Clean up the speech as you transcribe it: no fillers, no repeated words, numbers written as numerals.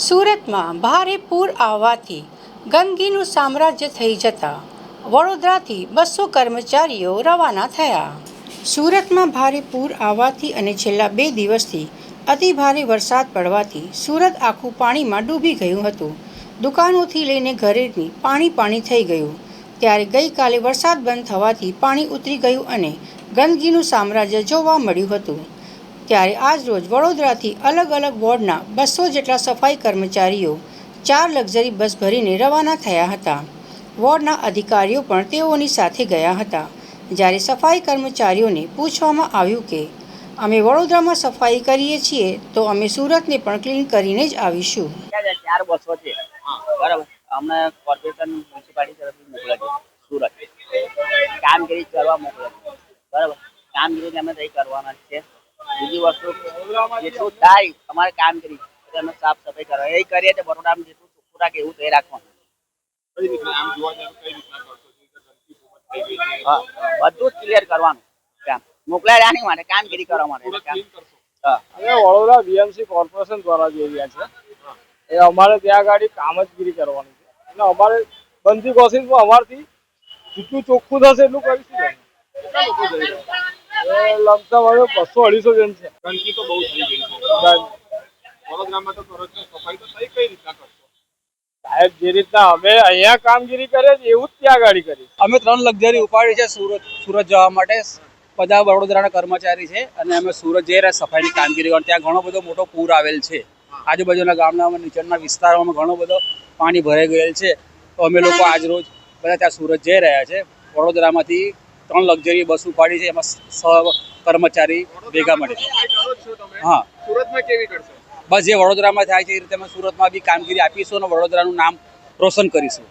સુરતમાં ભારે પૂર આવવાથી ગંદકીનું સામ્રાજ્ય થઈ જતા વડોદરાથી 200 કર્મચારીઓ રવાના થયા। સુરતમાં ભારે પૂર આવવાથી અને છેલ્લા 2 દિવસથી અતિભારે વરસાદ પડવાથી સુરત આખું પાણીમાં ડૂબી ગયું હતું। દુકાનોથી લઈને ઘરેથી પાણી થઈ ગયું। ત્યારે ગઈકાલે વરસાદ બંધ થવાથી પાણી ઉતરી ગયું અને ગંદકીનું સામ્રાજ્ય જોવા મળ્યું હતું। ત્યારે આજ રોજ વડોદરાથી અલગ અલગ વોર્ડના 200 જેટલા સફાઈ કર્મચારીઓ 4 લક્ઝરી બસ ભરીને રવાના થયા હતા। વોર્ડના અધિકારીઓ પણ તેઓની સાથે ગયા હતા। જ્યારે સફાઈ કર્મચારીઓને પૂછવામાં આવ્યું કે અમે વડોદરામાં સફાઈ કરીએ છીએ તો અમે સુરતને પણ ક્લીન કરીને જ આવીશું। 4 બસો છે બરાબર, અમને કોર્પોરેશન મ્યુનિસિપાલિટી તરફથી મોકલે છે સુરત કામગીરી કરવા મોકલે છે બરાબર। કામગીરી અમે તઈ કરવાના છે। બીજી વસ્તુ જેટલું થાય અમારે કામગીરી અમે સાફ સફાઈ કરવા એ કરીએ તો બરોડામાં જેટલું ચોખ્ખું રાખે એવું થઈ રાખવાનું। હા, બધું જ ક્લિયર કરવાનું કામ મોકલાય રાની માટે કામગીરી કરવા માટે। અમે વડોદરા બીએમસી કોર્પોરેશન દ્વારા જઈ રહ્યા છે। એ અમારે ત્યાં ગાડી કામગીરી કરવાની છે એટલે અમારે બનતી કોશિશમાં અમારથી જેટલું ચોખ્ખું થશે એટલું કરીશું। લમસમ હવે 200-250 જણ છે। ગંદકી તો બહુ થઈ ગઈ છે વડોદરામાં તો સફાઈ તો કઈ રીતના કરશો સાહેબ? જે રીતના અમે અહીંયા કામગીરી કરીએ છીએ એવું જ ત્યાં ગાડી કરી। અમે 3 લક્ઝરી ઉપાડી છે સુરત જવા માટે। બધા વડોદરાના કર્મચારી છે અને અમે સુરત જઈ રહ્યા સફાઈની કામગીરી કરવા। ત્યાં ઘણો બધો મોટો પૂર આવેલ છે। આજુબાજુના ગામના નીચેના વિસ્તારોમાં ઘણો બધો પાણી ભરાઈ ગયેલ છે। તો અમે લોકો આજ રોજ બધા ત્યાં સુરત જઈ રહ્યા છે। વડોદરામાંથી 3 લક્ઝરી બસ ઉપાડી છે, એમાં કર્મચારી ભેગા મળે છે। હા, સુરતમાં કેવી કરશો? બસ જે વડોદરામાં થાય છે એ રીતે અમે સુરતમાં બી કામગીરી આપીશું અને વડોદરાનું નામ રોશન કરીશું।